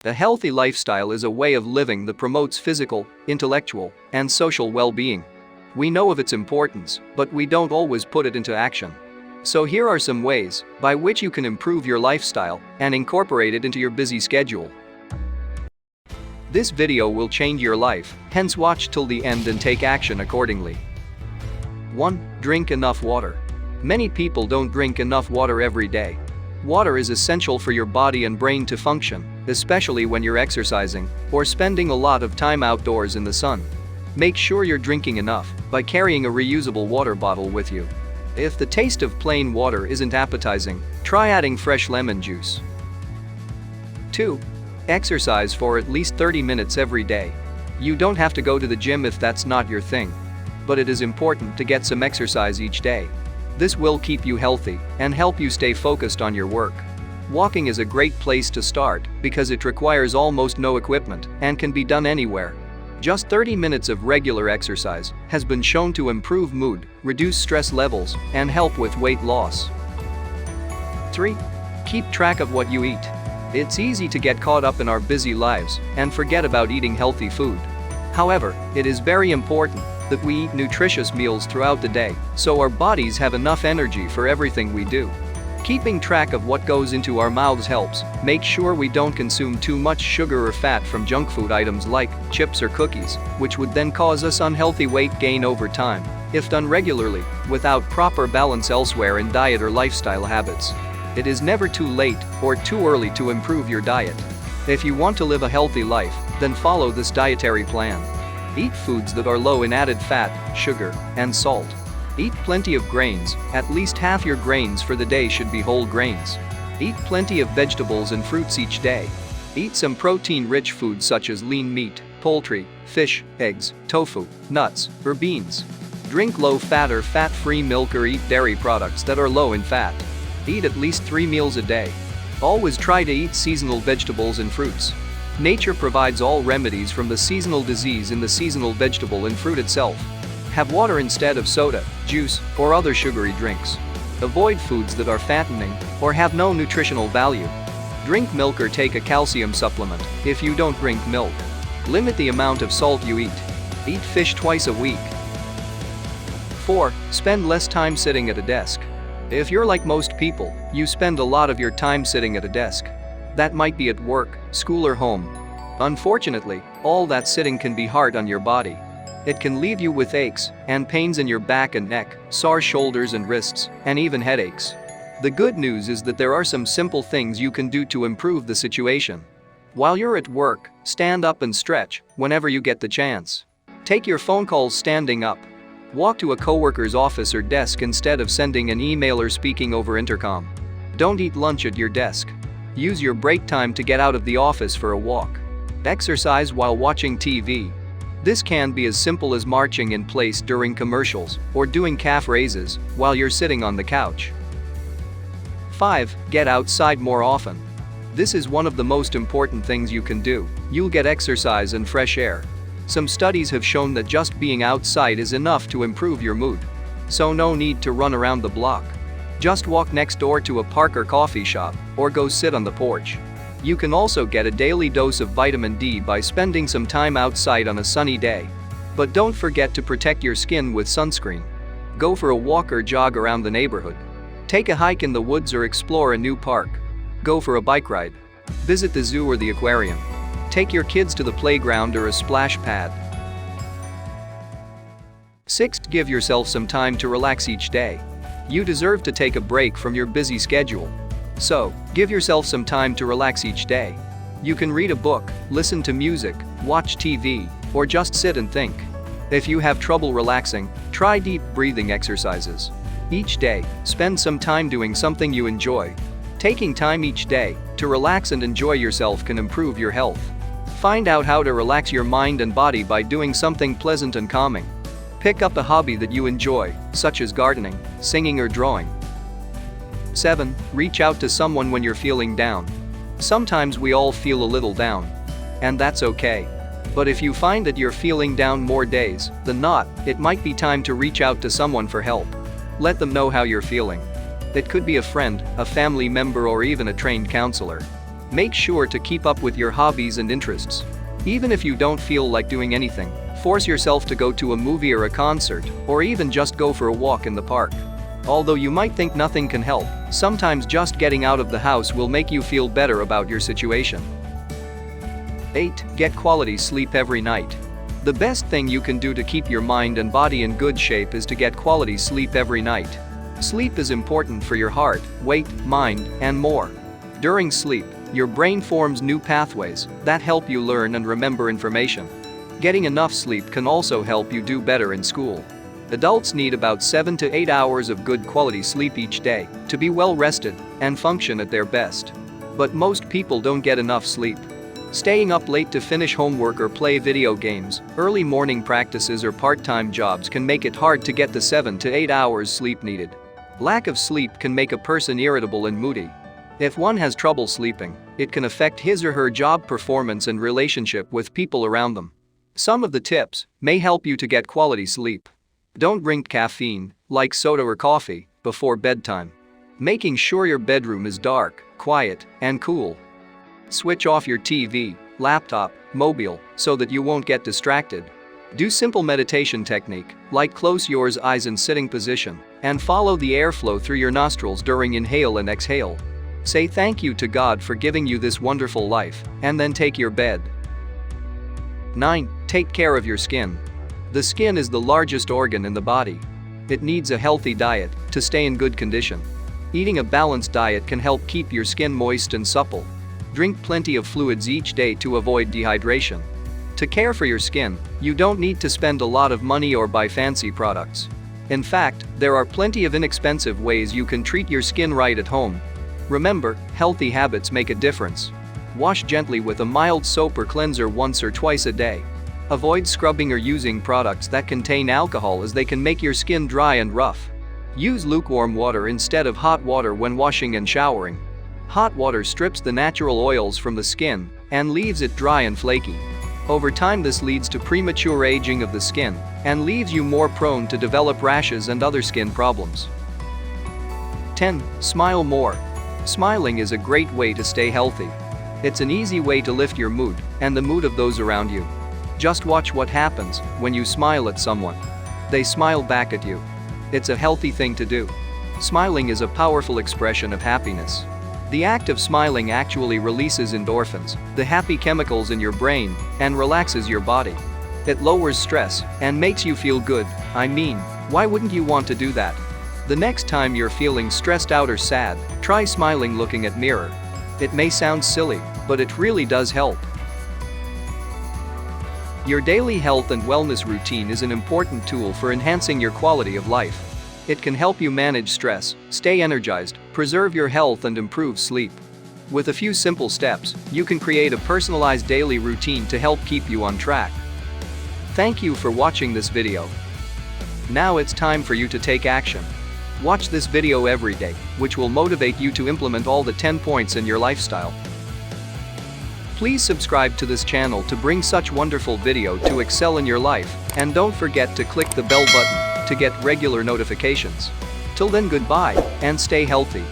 A healthy lifestyle is a way of living that promotes physical, intellectual, and social well-being. We know of its importance, but we don't always put it into action. So here are some ways by which you can improve your lifestyle and incorporate it into your busy schedule. This video will change your life, hence watch till the end and take action accordingly. 1. Drink enough water. Many people don't drink enough water every day. Water is essential for your body and brain to function, especially when you're exercising or spending a lot of time outdoors in the sun. Make sure you're drinking enough by carrying a reusable water bottle with you. If the taste of plain water isn't appetizing, try adding fresh lemon juice. 2. Exercise for at least 30 minutes every day. You don't have to go to the gym if that's not your thing. But it is important to get some exercise each day. This will keep you healthy and help you stay focused on your work. Walking is a great place to start because it requires almost no equipment and can be done anywhere. Just 30 minutes of regular exercise has been shown to improve mood, reduce stress levels, and help with weight loss. 3. Keep track of what you eat. It's easy to get caught up in our busy lives and forget about eating healthy food. However, it is very important that we eat nutritious meals throughout the day so our bodies have enough energy for everything we do. Keeping track of what goes into our mouths helps make sure we don't consume too much sugar or fat from junk food items like chips or cookies, which would then cause us unhealthy weight gain over time if done regularly without proper balance elsewhere in diet or lifestyle habits. It is never too late or too early to improve your diet. If you want to live a healthy life, then follow this dietary plan. Eat foods that are low in added fat, sugar, and salt. Eat plenty of grains, at least half your grains for the day should be whole grains. Eat plenty of vegetables and fruits each day. Eat some protein-rich foods such as lean meat, poultry, fish, eggs, tofu, nuts, or beans. Drink low-fat or fat-free milk or eat dairy products that are low in fat. Eat at least 3 meals a day. Always try to eat seasonal vegetables and fruits. Nature provides all remedies from the seasonal disease in the seasonal vegetable and fruit itself. Have water instead of soda, juice, or other sugary drinks. Avoid foods that are fattening or have no nutritional value. Drink milk or take a calcium supplement if you don't drink milk. Limit the amount of salt you eat. Eat fish twice a week. 4. Spend less time sitting at a desk. If you're like most people, you spend a lot of your time sitting at a desk. That might be at work, school or home. Unfortunately, all that sitting can be hard on your body. It can leave you with aches and pains in your back and neck, sore shoulders and wrists, and even headaches. The good news is that there are some simple things you can do to improve the situation. While you're at work, stand up and stretch whenever you get the chance. Take your phone calls standing up. Walk to a coworker's office or desk instead of sending an email or speaking over intercom. Don't eat lunch at your desk. Use your break time to get out of the office for a walk. Exercise while watching TV. This can be as simple as marching in place during commercials or doing calf raises while you're sitting on the couch. 5. Get outside more often. This is one of the most important things you can do. You'll get exercise and fresh air. Some studies have shown that just being outside is enough to improve your mood. So no need to run around the block. Just walk next door to a park or coffee shop, or go sit on the porch. You can also get a daily dose of vitamin D by spending some time outside on a sunny day. But don't forget to protect your skin with sunscreen. Go for a walk or jog around the neighborhood. Take a hike in the woods or explore a new park. Go for a bike ride. Visit the zoo or the aquarium. Take your kids to the playground or a splash pad. 6. Give yourself some time to relax each day. You deserve to take a break from your busy schedule. So, give yourself some time to relax each day. You can read a book, listen to music, watch TV, or just sit and think. If you have trouble relaxing, try deep breathing exercises. Each day, spend some time doing something you enjoy. Taking time each day to relax and enjoy yourself can improve your health. Find out how to relax your mind and body by doing something pleasant and calming. Pick up a hobby that you enjoy, such as gardening, singing or drawing. 7. Reach out to someone when you're feeling down. Sometimes we all feel a little down. And that's okay. But if you find that you're feeling down more days than not, it might be time to reach out to someone for help. Let them know how you're feeling. It could be a friend, a family member, or even a trained counselor. Make sure to keep up with your hobbies and interests. Even if you don't feel like doing anything, force yourself to go to a movie or a concert, or even just go for a walk in the park. Although you might think nothing can help, sometimes just getting out of the house will make you feel better about your situation. 8. Get quality sleep every night. The best thing you can do to keep your mind and body in good shape is to get quality sleep every night. Sleep is important for your heart, weight, mind, and more. During sleep, your brain forms new pathways that help you learn and remember information. Getting enough sleep can also help you do better in school. Adults need about 7 to 8 hours of good quality sleep each day to be well rested and function at their best. But most people don't get enough sleep. Staying up late to finish homework or play video games, early morning practices or part-time jobs can make it hard to get the 7 to 8 hours sleep needed. Lack of sleep can make a person irritable and moody. If one has trouble sleeping, it can affect his or her job performance and relationship with people around them. Some of the tips may help you to get quality sleep. Don't drink caffeine, like soda or coffee, before bedtime. Making sure your bedroom is dark, quiet, and cool. Switch off your TV, laptop, mobile, so that you won't get distracted. Do simple meditation technique, like close your eyes in sitting position, and follow the airflow through your nostrils during inhale and exhale. Say thank you to God for giving you this wonderful life, and then take your bed. 9. Take care of your skin. The skin is the largest organ in the body. It needs a healthy diet to stay in good condition. Eating a balanced diet can help keep your skin moist and supple. Drink plenty of fluids each day to avoid dehydration. To care for your skin, you don't need to spend a lot of money or buy fancy products. In fact, there are plenty of inexpensive ways you can treat your skin right at home. Remember, healthy habits make a difference. Wash gently with a mild soap or cleanser once or twice a day. Avoid scrubbing or using products that contain alcohol, as they can make your skin dry and rough. Use lukewarm water instead of hot water when washing and showering. Hot water strips the natural oils from the skin and leaves it dry and flaky. Over time, this leads to premature aging of the skin and leaves you more prone to develop rashes and other skin problems. 10. Smile more. Smiling is a great way to stay healthy. It's an easy way to lift your mood and the mood of those around you. Just watch what happens when you smile at someone. They smile back at you. It's a healthy thing to do. Smiling is a powerful expression of happiness. The act of smiling actually releases endorphins, the happy chemicals in your brain, and relaxes your body. It lowers stress and makes you feel good. I mean, why wouldn't you want to do that? The next time you're feeling stressed out or sad, try smiling looking at mirror. It may sound silly, but it really does help. Your daily health and wellness routine is an important tool for enhancing your quality of life. It can help you manage stress, stay energized, preserve your health, and improve sleep. With a few simple steps, you can create a personalized daily routine to help keep you on track. Thank you for watching this video. Now it's time for you to take action. Watch this video every day, which will motivate you to implement all the 10 points in your lifestyle. Please subscribe to this channel to bring such wonderful video to excel in your life, and don't forget to click the bell button to get regular notifications. Till then, goodbye and stay healthy.